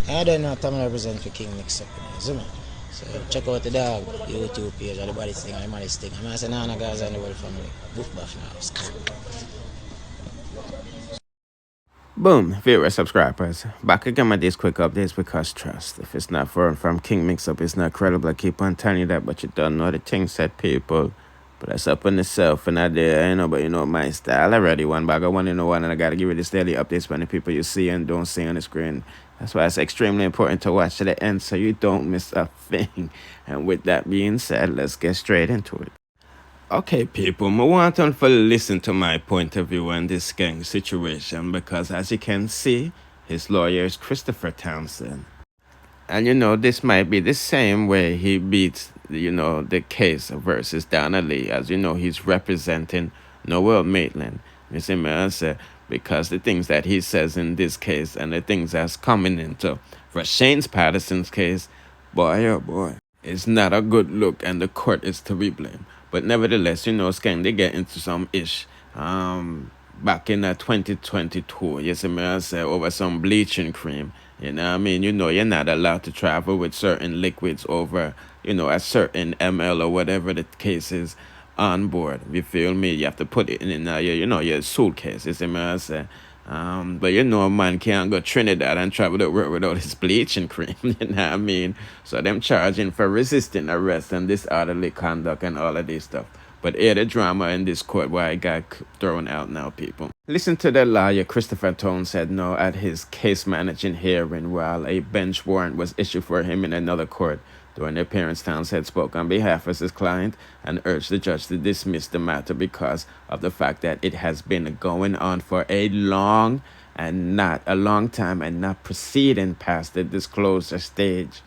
I don't know Tom represent for King Mix Up, you know, so check out the dog, YouTube page, or the body thing, or the money thing. I'm saying, Nana guys and the whole family. Boof buff now. Boom, viewer subscribers. Back again with these quick updates because trust. If it's not foreign from King Mix Up, it's not credible. I keep on telling you that, but you don't know the thing said people. But that's up on itself and I dare, but you know my style already. One bag of one in one, and I gotta give you this daily updates when the people you see and don't see on the screen. That's why it's extremely important to watch to the end so you don't miss a thing. And with that being said, let's get straight into it. Okay, people, I want you to listen to my point of view on this Skeng situation because, as you can see, his lawyer is Christopher Townsend. And, this might be the same way he beats, the case versus Donna Lee. As you know, he's representing Noel Maitland. You see me, I say, because the things that he says in this case and the things that's coming into Roshane Patterson's case, boy, oh boy, it's not a good look and the court is to be blamed. But nevertheless, Skeng, they get into some ish back in 2022, you see me, I say, over some bleaching cream. You know what I mean? You're not allowed to travel with certain liquids over, a certain ml or whatever the case is on board. You feel me? You have to put it in your suitcase, you see me, I say. But a man can't go Trinidad and travel to work without his bleaching cream, you know what I mean? So them charging for resisting arrest and disorderly conduct and all of this stuff. But here the drama in this court why it got thrown out now, people. Listen to the lawyer Christopher Townsend no at his case managing hearing while a bench warrant was issued for him in another court. During the appearance, Townsend spoke on behalf of his client and urged the judge to dismiss the matter because of the fact that it has been going on for a long time and not proceeding past the disclosure stage.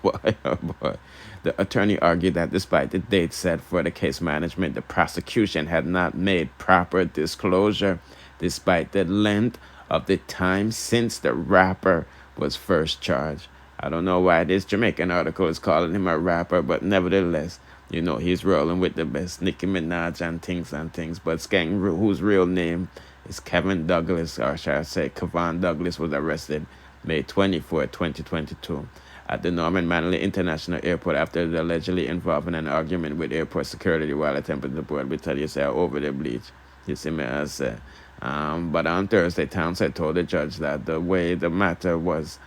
Boy, oh boy. The attorney argued that despite the date set for the case management, the prosecution had not made proper disclosure despite the length of the time since the rapper was first charged. I don't know why this Jamaican article is calling him a rapper, but nevertheless, he's rolling with the best, Nicki Minaj and things. But Skeng, whose real name is Kevin Douglas, or shall I say Kevon Douglas, was arrested May 24, 2022 at the Norman Manley International Airport after allegedly involving an argument with airport security while attempting to board over the bleach. You see me, I say. But on Thursday, Townsend told the judge that the way the matter was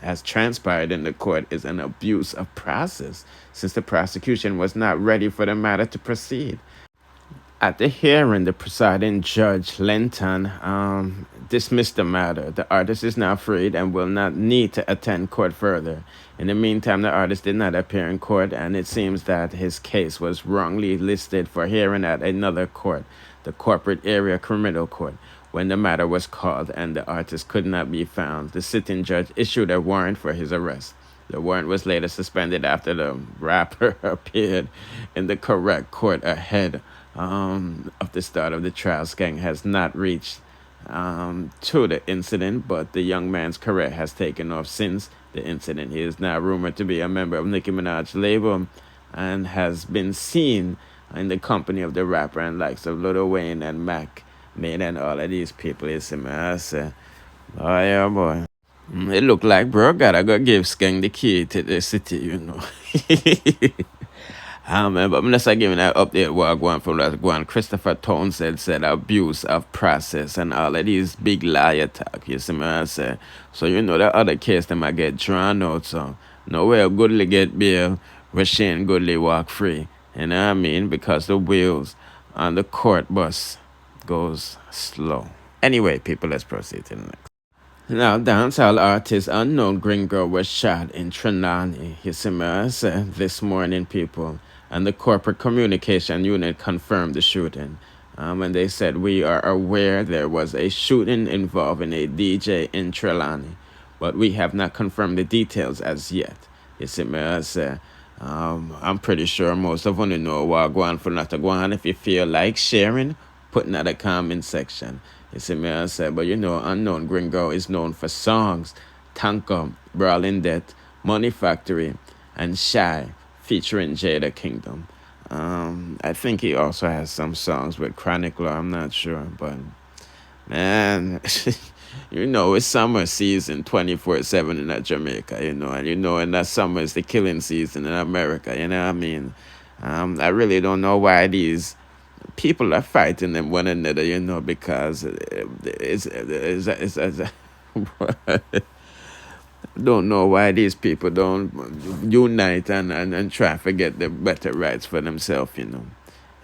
has transpired in the court is an abuse of process since the prosecution was not ready for the matter to proceed. At the hearing, the presiding judge, Lenton, dismissed the matter. The artist is now freed and will not need to attend court further. In the meantime, the artist did not appear in court, and it seems that his case was wrongly listed for hearing at another court, the Corporate Area Criminal Court. When the matter was called and the artist could not be found, the sitting judge issued a warrant for his arrest. The warrant was later suspended after the rapper appeared in the correct court ahead of the start of the trial. Skeng has not reached to the incident, but the young man's career has taken off since the incident. He is now rumored to be a member of Nicki Minaj's label and has been seen in the company of the rapper and likes of Lil Wayne and Mac Made and all of these people. You see me, I say, oh yeah, boy. It look like bro gotta go give Skeng the key to the city, but I'm just giving that update what going from that one. Christopher Townsend said abuse of process and all of these big liar talk. You see me, I say. So the other case them I get drawn out. So Noel goodly get bail, Rushane goodly walk free. You know what I mean? Because the wheels on the court bus goes slow. Anyway, people, let's proceed to the next. Now, dancehall artist unknown Gringo was shot in Trelawny, you see me, I said, this morning, people. And the corporate communication unit confirmed the shooting. And they said, we are aware there was a shooting involving a DJ in Trelawny, but we have not confirmed the details as yet. You see me, I say, I'm pretty sure most of you know what going for not to go on. If you feel like sharing, put in the comment section. You see me, I say, but unknown Gringo is known for songs, Tanko, Brawling, Money Factory, and Shy, featuring JADA Kingdom. I think he also has some songs with Kller, I'm not sure, but man, you know, it's summer season 24/7 in Jamaica, you know, and you know, and that summer is the killing season in America, you know what I mean? I really don't know why these people are fighting them one another, you know, because it's don't know why these people don't unite and try to get the better rights for themselves, you know.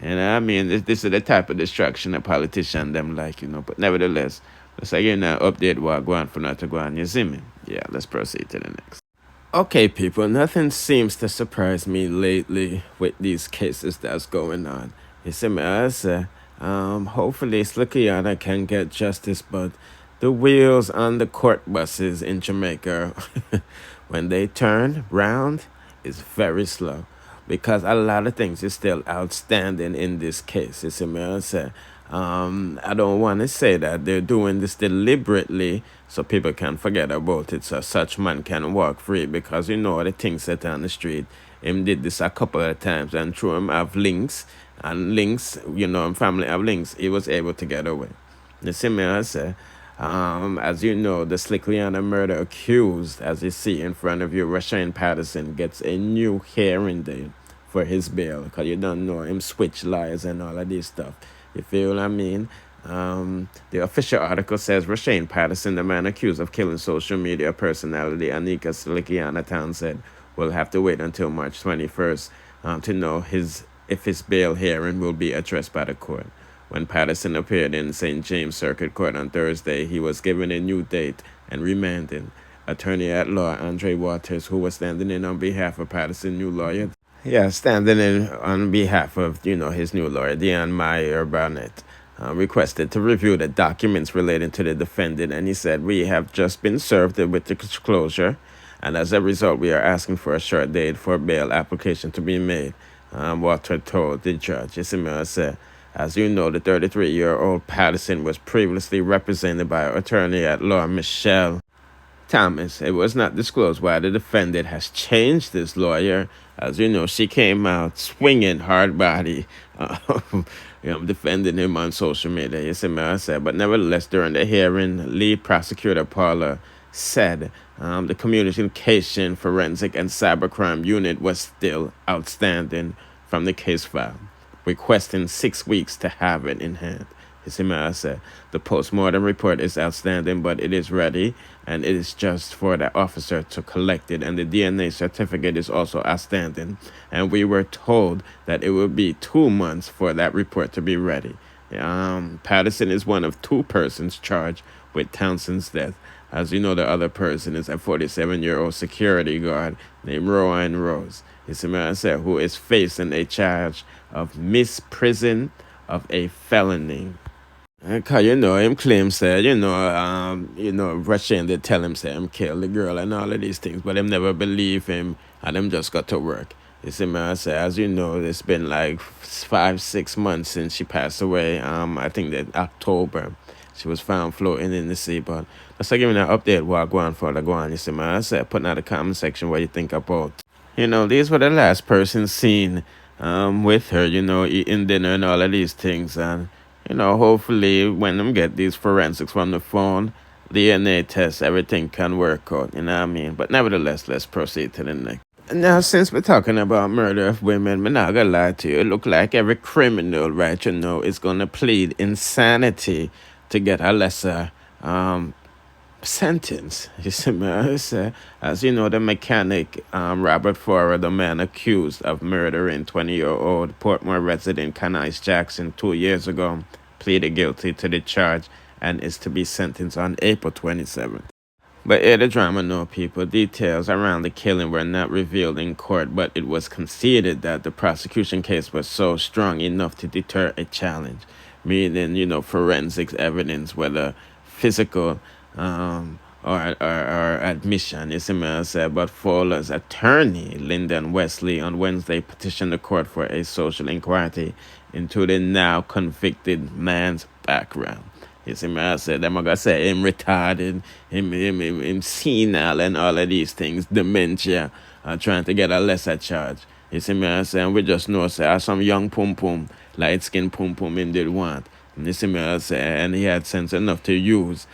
And I mean, this is the type of destruction a politician them like, you know. But nevertheless, let's again update what going for not to go on. You see me? Yeah, let's proceed to the next. Okay, people, nothing seems to surprise me lately with these cases that's going on. You see me? I say, hopefully Slickianna can get justice, but the wheels on the court buses in Jamaica, when they turn round, is very slow because a lot of things is still outstanding in this case. You see me? I say, I don't want to say that they're doing this deliberately so people can forget about it, so such man can walk free, because you know the things set on the street. Him did this a couple of times, and through him have links, and links, you know, and family have links, he was able to get away. You see me? I say, as you know, the Slickianna murder accused, as you see in front of you, Roshane Patterson, gets a new hearing date for his bail, because you don't know him switch lies and all of this stuff. You feel what I mean? The official article says Roshane Patterson, the man accused of killing social media personality Anika Slickianna Townsend, will have to wait until March 21st to know if his bail hearing will be addressed by the court. When Patterson appeared in St. James Circuit Court on Thursday, he was given a new date and remanded. Attorney at law Andre Waters, who was standing in on behalf of Patterson's new lawyer, standing in on behalf of, you know, his new lawyer, Deon Meyer Barnett, requested to review the documents relating to the defendant, and he said, "We have just been served with the disclosure, and as a result, we are asking for a short date for bail application to be made," Walter told the judge. Isimila said, as you know, the 33-year-old Patterson was previously represented by attorney at law Michelle Thomas. It was not disclosed why the defendant has changed his lawyer. As you know, she came out swinging hard body, defending him on social media. You see me, I said. But nevertheless, during the hearing, lead prosecutor Paula said the communication, forensic, and cybercrime unit was still outstanding from the case file, requesting 6 weeks to have it in hand. Isimila said, the post-mortem report is outstanding, but it is ready, and it is just for the officer to collect it, and the DNA certificate is also outstanding, and we were told that it would be 2 months for that report to be ready. Patterson is one of 2 persons charged with Townsend's death. As you know, the other person is a 47-year-old security guard named Rowan Rose. Isimila said, who is facing a charge of misprison of a felony. Cause you know him claim said, Rushane did tell him say him kill the girl and all of these things, but him never believe him, and him just got to work. You see me, I say, as you know, it's been like 5-6 months since she passed away. I think that October she was found floating in the sea. But let's give me an update what going for the go on. You see me, I said, put in the comment section what you think about. These were the last person seen with her, eating dinner and all of these things. And, hopefully when them get these forensics from the phone, DNA tests, everything can work out, you know what I mean? But nevertheless, let's proceed to the next. Now, since we're talking about murder of women, I'm not gonna lie to you, it look like every criminal, right, is gonna plead insanity to get a lesser sentence. You see me, as you know, the mechanic Robert Forer, the man accused of murdering 20-year-old Portmore resident Khanice Jackson 2 years ago, pleaded guilty to the charge and is to be sentenced on April 27th. But the drama, no people. Details around the killing were not revealed in court, but it was conceded that the prosecution case was so strong enough to deter a challenge, meaning, forensics evidence, whether physical or admission. Ismail said, but Fowler's attorney, Lyndon Wesley, on Wednesday petitioned the court for a social inquiry into the now convicted man's background. Ismail said, I'm going to say him retarded, him senile and all of these things, dementia, trying to get a lesser charge. Ismail said, we just know, say, some young pum-pum, light-skinned pum-pum him did want. And he had sense enough to use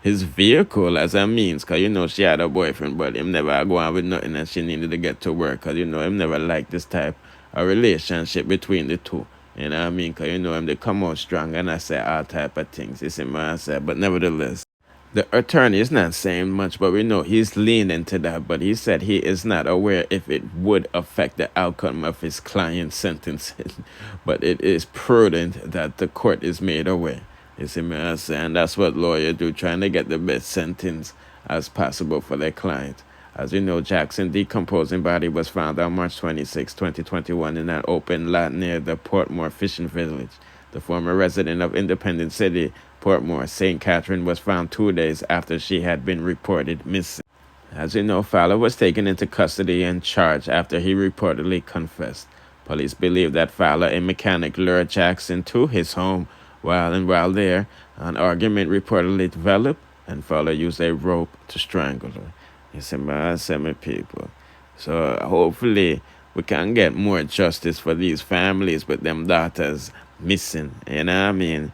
his vehicle as a means, because you know she had a boyfriend, but him never go on with nothing and she needed to get to work, because you know him never liked this type of relationship between the two. You know what I mean? Because you know him, they come out strong and I say all type of things. You see what I say? But nevertheless, the attorney is not saying much, but we know he's leaning to that. But he said he is not aware if it would affect the outcome of his client's sentencing. But it is prudent that the court is made aware. You see me? I say, and that's what lawyers do, trying to get the best sentence as possible for their client. As you know, Jackson's decomposing body was found on March 26, 2021 in an open lot near the Portmore fishing village. The former resident of Independence City, Portmore, St. Catherine, was found 2 days after she had been reported missing. As you know, Fowler was taken into custody and charged after he reportedly confessed. Police believe that Fowler, a mechanic, lured Jackson to his home. While there, an argument reportedly developed, and Fowler used a rope to strangle her. You see, my people. So hopefully we can get more justice for these families with them daughters missing. You know what I mean?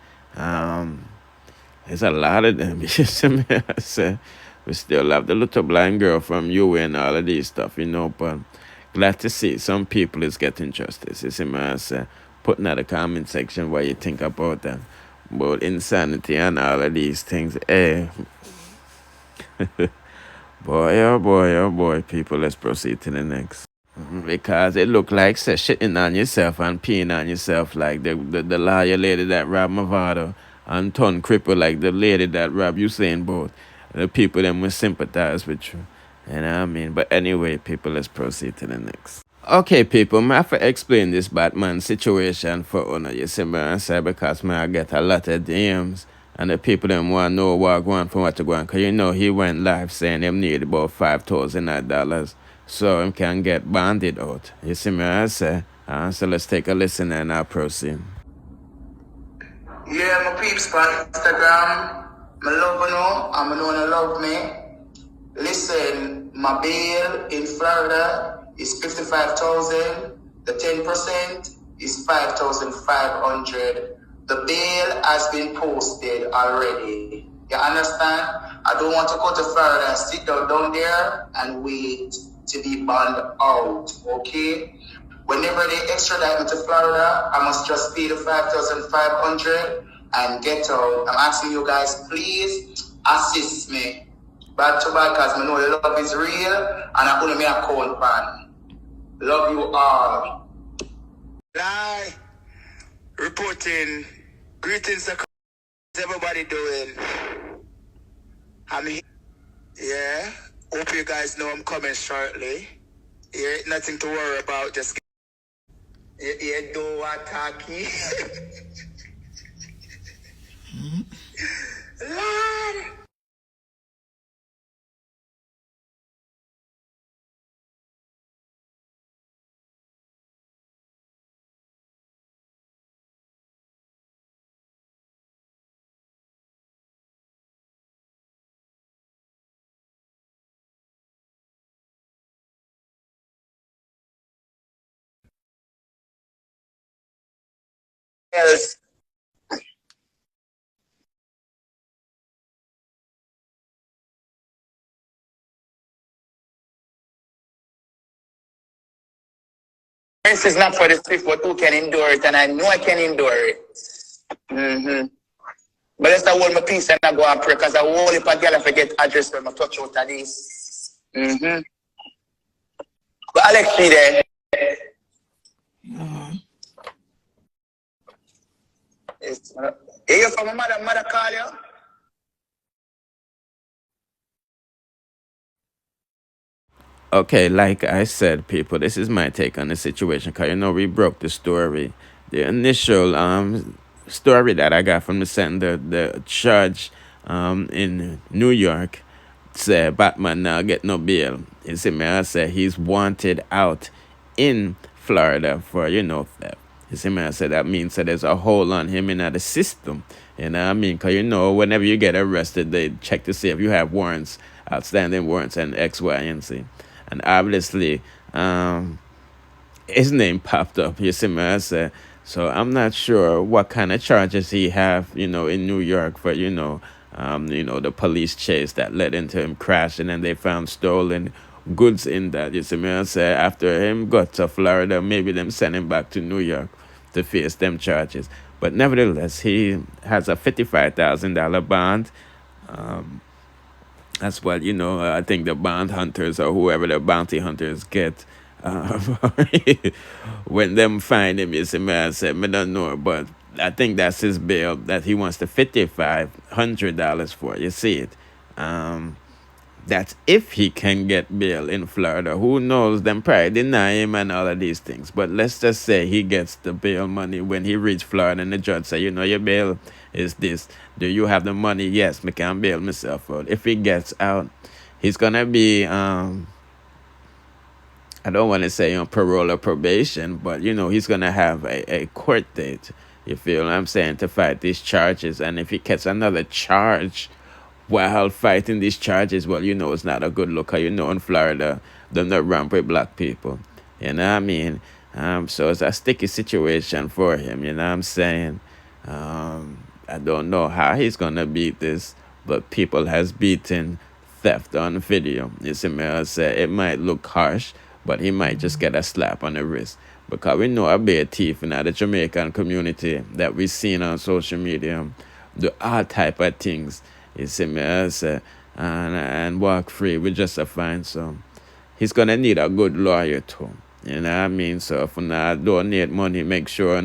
There's a lot of them. You see me? I say, we still have the little blind girl from UA and all of these stuff, you know, but glad to see some people is getting justice. You see me? I say, put in the comment section what you think about them. About insanity and all of these things. Hey. Boy, oh boy, oh boy, people, let's proceed to the next. Because it look like shitting on yourself and peeing on yourself like the lawyer lady that robbed Mvrder and ton cripple like the lady that robbed Usain Bolt. The people them will sympathize with you. You know what I mean? But anyway, people, let's proceed to the next. Okay, people, I have to explain this Batman situation for Honor. You see me, I say, because I get a lot of DMs. And the people them want to know what going from what to go on. Because you know he went live saying them need about $5,000 so him can get bonded out. You see me, I say. So let's take a listen and I'll proceed. Yeah, my peeps on Instagram. I love you know, and I know you love me. Listen, my bail in Florida is $55,000. The 10% is $5,500. The bail has been posted already. You understand? I don't want to go to Florida and sit down there and wait to be banned out, okay? Whenever they extradite me to Florida, I must just pay the $5,500 and get out. I'm asking you guys, please assist me. Back to back, because I know the love is real and I only make a call fan. Love you all. Lie. Reporting. Greetings, how's everybody doing? I'm here. Yeah. Hope you guys know I'm coming shortly. Yeah, nothing to worry about. Just you do what talkie. Lord. Yes. This is not for the swift, but who can endure it, and I know I can endure it. Mm-hmm. But let's not hold my peace and I go and pray, because I won't if I get if I get address when I touch out of this. Mm-hmm. But Alex, she there. Mm-hmm. You from my mother call you? Okay, like I said, people, this is my take on the situation. Because, you know, we broke the story. The initial story that I got from the sender, the judge in New York, said Batman now get no bail. You see me, I say he's wanted out in Florida for, you know, theft. You see me, I say that means that there's a hold on him in the system. You know what I mean? Because, you know, whenever you get arrested, they check to see if you have warrants, outstanding warrants, and X, Y, and Z. And obviously, his name popped up. You see me, I say. So I'm not sure what kind of charges he have, you know, in New York for, you know, the police chase that led into him crashing, and they found stolen goods in that. You see me, I say, after him got to Florida, maybe them send him back to New York to face them charges. But nevertheless, he has a $55,000 bond. That's what, I think the bond hunters or whoever the bounty hunters get. When them find him, you see me, I said, I don't know, but I think that's his bail that he wants the $5,500 for. You see it? That's if he can get bail in Florida. Who knows? Them probably deny him and all of these things. But let's just say he gets the bail money when he reach Florida and the judge say, your bail is this. Do you have the money? Yes, I can bail myself out. If he gets out, he's going to be, I don't want to say on parole or probation, but, he's going to have a court date. You feel what I'm saying? To fight these charges. And if he gets another charge while fighting these charges, well, it's not a good look. In Florida, they're not ramp with black people. You know what I mean? So it's a sticky situation for him. You know what I'm saying? I don't know how he's going to beat this, but people has beaten theft on video. You see me? I say it might look harsh, but he might just get a slap on the wrist. Because we know a bad thief in the Jamaican community that we seen on social media do all type of things. You see me, I say, and walk free with just a fine. So he's going to need a good lawyer too. You know what I mean? So if you not donate money, make sure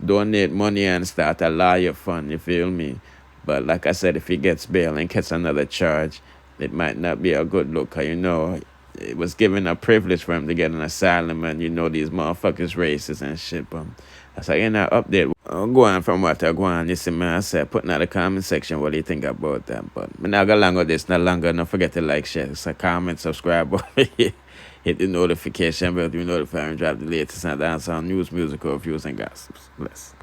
donate money and start a lawyer fund, you feel me? But like I said, if he gets bail and gets another charge, it might not be a good look. It was given a privilege for him to get an asylum, and these motherfuckers racist and shit. But that's like in that update. Go on from what I go on. You see me, I said, put in the comment section what do you think about that. But I'm not going to longer this, not longer. Don't forget to like, share, comment, subscribe. Hit the notification bell to be notified and drop the latest and dancehall news, musical reviews, and gossips. Bless.